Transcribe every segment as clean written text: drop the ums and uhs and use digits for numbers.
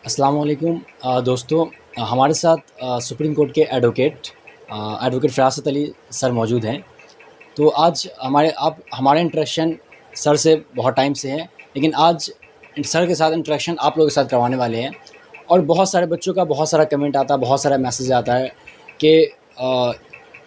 अस्सलाम वालेकुम दोस्तों। हमारे साथ सुप्रीम कोर्ट के एडवोकेट फ़रासत अली सर मौजूद हैं। तो आज हमारा इंटरेक्शन सर से बहुत टाइम से है, लेकिन आज सर के साथ इंटरेक्शन आप लोगों के साथ करवाने वाले हैं। और बहुत सारे बच्चों का बहुत सारा कमेंट आता है, बहुत सारा मैसेज आता है कि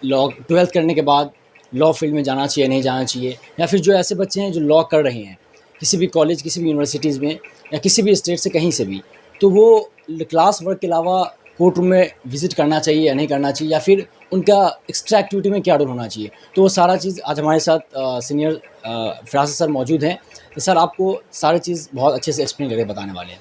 लॉ 12th करने के बाद लॉ फील्ड में जाना चाहिए, नहीं जाना चाहिए, या फिर जो ऐसे बच्चे हैं जो लॉ कर रहे हैं किसी भी कॉलेज, किसी भी यूनिवर्सिटीज़ में या किसी भी स्टेट से कहीं से भी, तो वो क्लास वर्क के अलावा कोर्ट रूम में विज़िट करना चाहिए या नहीं करना चाहिए, या फिर उनका एक्स्ट्रा एक्टिविटी में क्या रोल होना चाहिए। तो वो सारा चीज़ आज हमारे साथ सीनियर फ़रासत सर मौजूद हैं। तो सर आपको सारी चीज़ बहुत अच्छे से एक्सप्लेन करके बताने वाले हैं।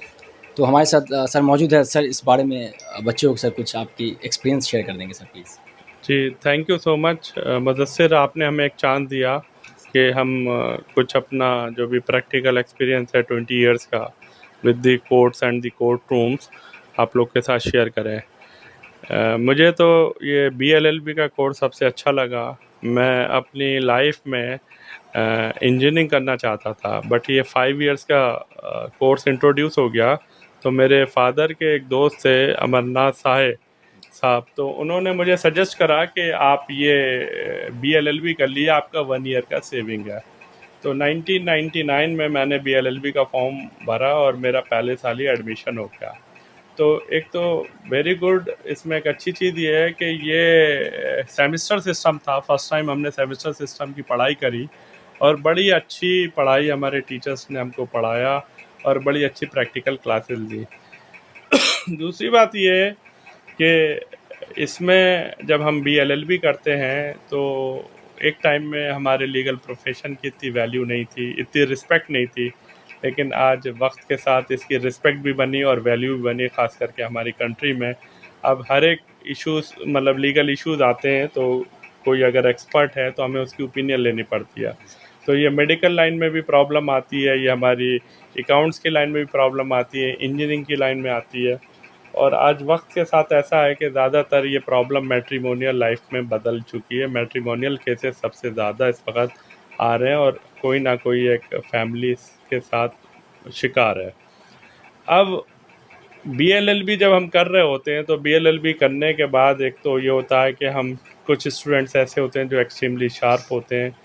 तो हमारे साथ सर मौजूद है। सर इस बारे में बच्चों को सर कुछ आपकी एक्सपीरियंस शेयर कर देंगे सर प्लीज़। जी, thank you so much Mudassir, आपने हमें एक चांस दिया कि हम कुछ अपना जो भी प्रैक्टिकल एक्सपीरियंस है 20 इयर्स का with the courts and the court rooms आप लोग के साथ शेयर करें। मुझे तो ये बीएलएलबी का कोर्स सबसे अच्छा लगा। मैं अपनी लाइफ में इंजीनियरिंग करना चाहता था, बट ये 5 इयर्स का कोर्स इंट्रोड्यूस हो गया। तो मेरे फादर के एक दोस्त थे अमरनाथ साहब, तो उन्होंने मुझे सजेस्ट करा कि आप ये बीएलएलबी कर लिए, आपका 1 ईयर का सेविंग है। तो 1999 में मैंने बीएलएलबी का फॉर्म भरा और मेरा पहले साल ही एडमिशन हो गया। तो एक तो वेरी गुड, इसमें एक अच्छी चीज़ ये है कि ये सेमेस्टर सिस्टम था। फर्स्ट टाइम हमने सेमेस्टर सिस्टम की पढ़ाई करी और बड़ी अच्छी पढ़ाई हमारे टीचर्स ने हमको पढ़ाया और बड़ी अच्छी प्रैक्टिकल क्लासेस दी। दूसरी बात ये है कि इसमें जब हम बीएलएलबी करते हैं तो एक टाइम में हमारे लीगल प्रोफेशन की इतनी वैल्यू नहीं थी, इतनी रिस्पेक्ट नहीं थी, लेकिन आज वक्त के साथ इसकी रिस्पेक्ट भी बनी और वैल्यू भी बनी, ख़ास करके हमारी कंट्री में। अब हर एक इश्यूज़, मतलब लीगल इश्यूज़ आते हैं तो कोई अगर एक्सपर्ट है तो हमें उसकी ओपिनियन लेनी पड़ती है। तो ये मेडिकल लाइन में भी प्रॉब्लम आती है, ये हमारी अकाउंट्स की लाइन में भी प्रॉब्लम आती है, इंजीनियरिंग की लाइन में आती है। और आज वक्त के साथ ऐसा है कि ज़्यादातर ये प्रॉब्लम मैट्रिमोनियल लाइफ में बदल चुकी है। मैट्रिमोनियल केसेस सबसे ज़्यादा इस वक्त आ रहे हैं और कोई ना कोई एक फैमिली के साथ शिकार है। अब बीएलएलबी जब हम कर रहे होते हैं तो बीएलएलबी करने के बाद एक तो ये होता है कि हम, कुछ स्टूडेंट्स ऐसे होते हैं जो एक्सट्रीमली शार्प होते हैं,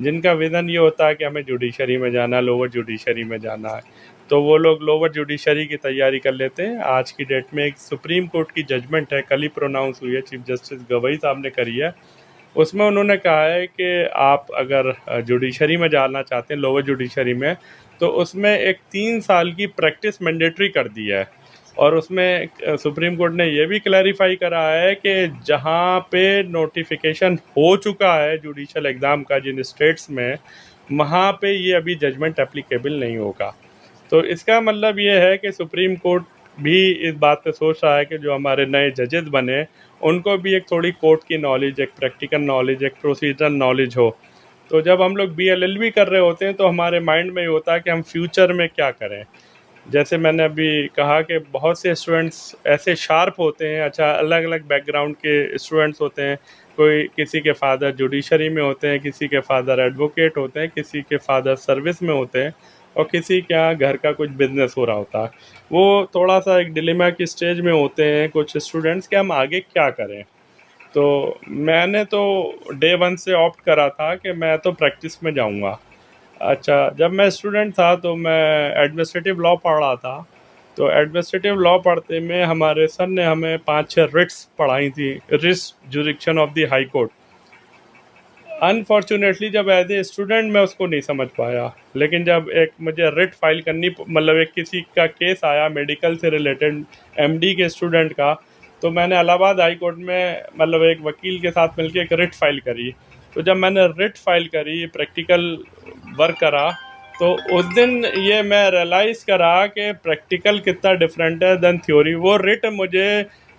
जिनका विज़न ये होता है कि हमें जुडिशरी में जाना है, लोअर जुडिशरी में जाना है। तो वो लोग लोअर जुडिशरी की तैयारी कर लेते हैं। आज की डेट में एक सुप्रीम कोर्ट की जजमेंट है, कल ही प्रोनाउंस हुई है, चीफ जस्टिस गवई साहब ने करी है। उसमें उन्होंने कहा है कि आप अगर जुडिशरी में जाना चाहते हैं, लोअर जुडिशरी में, तो उसमें एक 3 साल की प्रैक्टिस मैंडेटरी कर दी है। और उसमें सुप्रीम कोर्ट ने ये भी क्लैरिफाई करा है कि जहाँ पे नोटिफिकेशन हो चुका है जुडिशल एग्ज़ाम का जिन स्टेट्स में, वहाँ पे ये अभी जजमेंट एप्लीकेबल नहीं होगा। तो इसका मतलब ये है कि सुप्रीम कोर्ट भी इस बात पे सोच रहा है कि जो हमारे नए जजेस बने उनको भी एक थोड़ी कोर्ट की नॉलेज, एक प्रैक्टिकल नॉलेज, एक प्रोसीजरल नॉलेज हो। तो जब हम लोग बीएलएलबी कर रहे होते हैं तो हमारे माइंड में ये होता है कि हम फ्यूचर में क्या करें। जैसे मैंने अभी कहा कि बहुत से स्टूडेंट्स ऐसे शार्प होते हैं, अच्छा अलग अलग बैकग्राउंड के स्टूडेंट्स होते हैं। कोई, किसी के फादर जुडिशरी में होते हैं, किसी के फादर एडवोकेट होते हैं, किसी के फादर सर्विस में होते हैं, और किसी के यहाँ घर का कुछ बिजनेस हो रहा होता है। वो थोड़ा सा एक डिलेमा की स्टेज में होते हैं कुछ स्टूडेंट्स कि हम आगे क्या करें। तो मैंने तो डे वन से ऑप्ट करा था कि मैं तो प्रैक्टिस में जाऊंगा। अच्छा, जब मैं स्टूडेंट था तो मैं एडमिनिस्ट्रेटिव लॉ पढ़ रहा था। तो एडमिनिस्ट्रेटिव लॉ पढ़ते में हमारे सर ने हमें 5-6 रिट्स पढ़ाई थी, writs jurisdiction of the high court. Unfortunately जब एज ए स्टूडेंट मैं उसको नहीं समझ पाया, लेकिन जब एक मुझे रिट फाइल करनी, मतलब एक किसी का केस आया मेडिकल से रिलेटेड, एमडी के स्टूडेंट का, तो मैंने इलाहाबाद हाई कोर्ट में मतलब एक वकील के साथ मिलकर एक रिट फाइल करी। तो जब मैंने रिट फाइल करी, प्रैक्टिकल वर्क करा, तो उस दिन ये मैं रियलाइज़ करा कि प्रैक्टिकल कितना डिफरेंट है देन थ्योरी। वो रिट मुझे,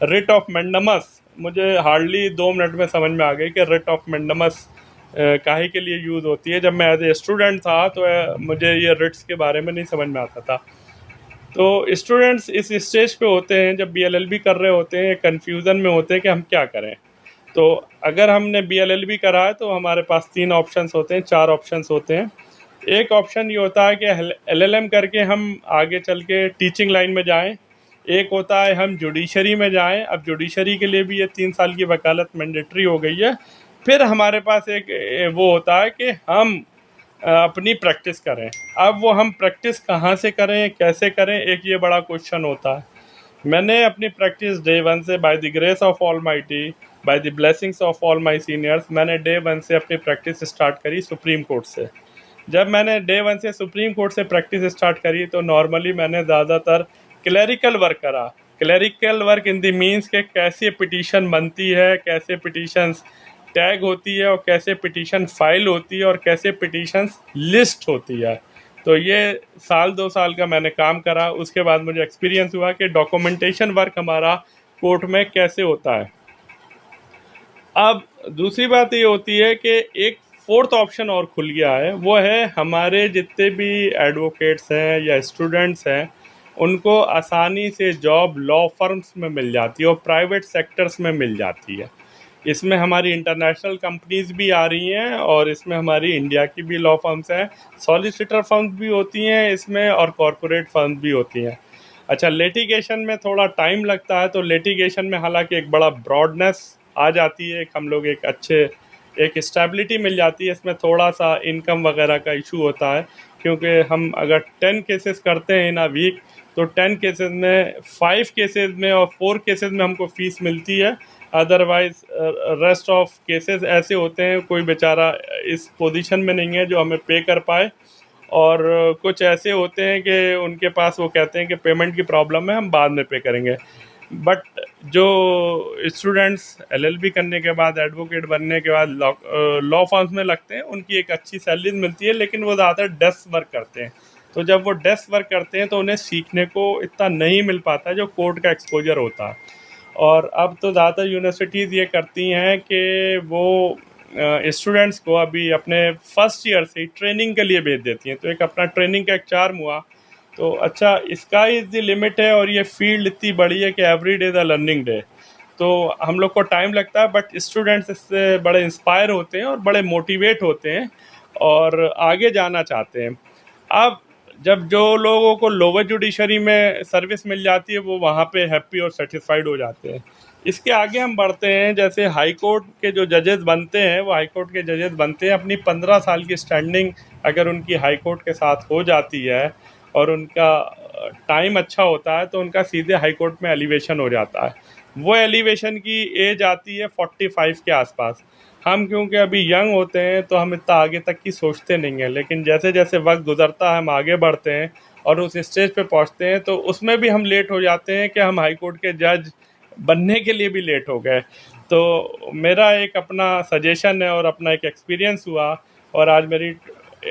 रिट ऑफ मैंडमस, मुझे हार्डली 2 मिनट में समझ में आ गई कि रिट ऑफ मैंडमस काहे के लिए यूज़ होती है। जब मैं एज ए स्टूडेंट था तो मुझे ये रिट्स के बारे में नहीं समझ में आता था। तो स्टूडेंट्स इस स्टेज पे होते हैं, जब बीएलएलबी कर रहे होते हैं, कन्फ्यूज़न में होते हैं कि हम क्या करें। तो अगर हमने बीएलएलबी करा है तो हमारे पास 3 ऑप्शंस होते हैं, 4 ऑप्शंस होते हैं। एक ऑप्शन ये होता है कि एलएलएम करके हम आगे चल के टीचिंग लाइन में जाएं। एक होता है हम जुडिशरी में जाएं, अब जुडिशरी के लिए भी ये 3 साल की वकालत मैंडेटरी हो गई है। फिर हमारे पास एक वो होता है कि हम अपनी प्रैक्टिस करें। अब वो हम प्रैक्टिस कहाँ से करें, कैसे करें, एक ये बड़ा क्वेश्चन होता है। मैंने अपनी प्रैक्टिस डे 1 से by the grace of almighty, by the blessings of all my seniors, मैंने डे 1 से अपनी प्रैक्टिस स्टार्ट करी सुप्रीम कोर्ट से। जब मैंने डे 1 से सुप्रीम कोर्ट से प्रैक्टिस स्टार्ट करी तो नॉर्मली मैंने ज़्यादातर क्लरिकल वर्क करा। Clerical work in the means के कैसे पिटीशन बनती है, कैसे पिटीशंस टैग होती है और कैसे पिटीशन फाइल होती है और कैसे पिटीशंस लिस्ट होती है। तो ये 1-2 साल का मैंने काम करा। उसके बाद मुझे एक्सपीरियंस हुआ कि डॉक्यूमेंटेशन वर्क हमारा कोर्ट में कैसे होता है। अब दूसरी बात ये होती है कि एक फोर्थ ऑप्शन और खुल गया है, वो है हमारे जितने भी एडवोकेट्स हैं या स्टूडेंट्स हैं उनको आसानी से जॉब लॉ फर्म्स में मिल जाती है और प्राइवेट सेक्टर्स में मिल जाती है। इसमें हमारी इंटरनेशनल कंपनीज भी आ रही हैं और इसमें हमारी इंडिया की भी लॉ फर्म्स हैं, सॉलिसिटर फर्म्स भी होती हैं इसमें और कॉरपोरेट फर्म्स भी होती हैं। अच्छा, लिटिगेशन में थोड़ा टाइम लगता है, तो लिटिगेशन में हालांकि एक बड़ा ब्रॉडनेस आ जाती है, हम लोग एक स्टेबिलिटी मिल जाती है। इसमें थोड़ा सा इनकम वगैरह का इशू होता है, क्योंकि हम अगर 10 केसेस करते हैं इन अ वीक तो 10 केसेस में 5 केसेस में और 4 केसेस में हमको फ़ीस मिलती है। अदरवाइज़ रेस्ट ऑफ केसेस ऐसे होते हैं कोई बेचारा इस पोजीशन में नहीं है जो हमें पे कर पाए, और कुछ ऐसे होते हैं कि उनके पास वो कहते हैं कि पेमेंट की प्रॉब्लम है, हम बाद में पे करेंगे। बट जो स्टूडेंट्स एलएलबी करने के बाद, एडवोकेट बनने के बाद लॉ फर्म्स में लगते हैं, उनकी एक अच्छी सैलरी मिलती है, लेकिन वो ज़्यादातर डेस्क वर्क करते हैं। तो जब वो डेस्क वर्क करते हैं तो उन्हें सीखने को इतना नहीं मिल पाता जो कोर्ट का एक्सपोजर होता है। और अब तो ज़्यादातर यूनिवर्सिटीज़ ये करती हैं कि वो स्टूडेंट्स को अभी अपने फर्स्ट ईयर से ही ट्रेनिंग के लिए भेज देती हैं। तो एक अपना ट्रेनिंग का एक चार्म हुआ, तो अच्छा इसका इज़ द लिमिट है, और ये फील्ड इतनी बड़ी है कि every day the learning day. तो हम लोग को टाइम लगता है, बट स्टूडेंट्स इससे बड़े इंस्पायर होते हैं और बड़े मोटिवेट होते हैं और आगे जाना चाहते हैं। अब जब जो लोगों को लोअर जुडिशरी में सर्विस मिल जाती है वो वहाँ पे हैप्पी और सेटिस्फाइड हो जाते हैं। इसके आगे हम बढ़ते हैं, जैसे हाई कोर्ट के जो जजेस बनते हैं, वो हाई कोर्ट के जजेस बनते हैं अपनी 15 साल की स्टैंडिंग अगर उनकी हाई कोर्ट के साथ हो जाती है और उनका टाइम अच्छा होता है तो उनका सीधे हाई कोर्ट में एलिवेशन हो जाता है। वो एलिवेशन की एज आती है 45 के आसपास। हम क्योंकि अभी यंग होते हैं तो हम इतना आगे तक की सोचते नहीं हैं, लेकिन जैसे जैसे वक्त गुजरता है हम आगे बढ़ते हैं और उस स्टेज पे पहुंचते हैं तो उसमें भी हम लेट हो जाते हैं कि हम हाई कोर्ट के जज बनने के लिए भी लेट हो गए। तो मेरा एक अपना सजेशन है और अपना एक एक्सपीरियंस हुआ, और आज मेरी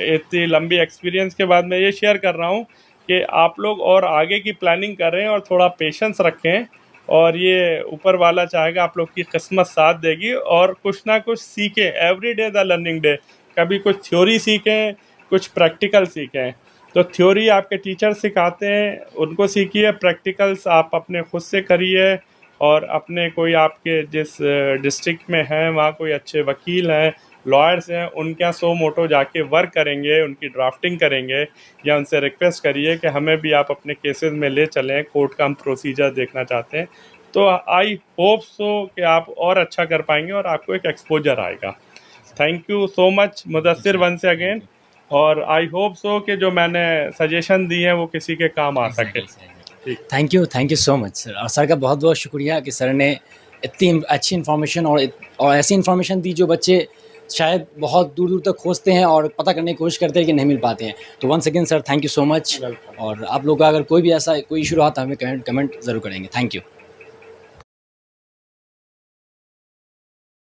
इतनी लंबी एक्सपीरियंस के बाद मैं ये शेयर कर रहा हूँ कि आप लोग और आगे की प्लानिंग करें और थोड़ा पेशेंस रखें, और ये ऊपर वाला चाहेगा आप लोग की किस्मत साथ देगी, और कुछ ना कुछ सीखें। Every day the learning day. कभी कुछ थ्योरी सीखें, कुछ प्रैक्टिकल सीखें। तो थ्योरी आपके टीचर सिखाते हैं, उनको सीखिए। प्रैक्टिकल्स आप अपने खुद से करिए, और अपने कोई आपके जिस डिस्ट्रिक्ट में हैं वहाँ कोई अच्छे वकील हैं, लॉयर्स हैं, उनके यहाँ सो मोटो जाके वर्क करेंगे, उनकी ड्राफ्टिंग करेंगे, या उनसे रिक्वेस्ट करिए कि हमें भी आप अपने केसेस में ले चलें, कोर्ट का हम प्रोसीजर देखना चाहते हैं। तो आई होप सो कि आप और अच्छा कर पाएंगे और आपको एक एक्सपोजर आएगा। Thank you so much Mudassir once again, और आई होप सो कि जो मैंने सजेशन दी है वो किसी के काम आ सके। Thank you so much sir. और सर का बहुत बहुत शुक्रिया कि सर ने इतनी अच्छी इन्फॉर्मेशन और ऐसी इन्फॉर्मेशन दी जो बच्चे शायद बहुत दूर दूर तक खोजते हैं और पता करने की कोशिश करते हैं लेकिन नहीं मिल पाते हैं। तो once again sir thank you so much. और आप लोग का अगर कोई भी ऐसा कोई इशू रहा तो हमें कमेंट ज़रूर करेंगे। Thank you.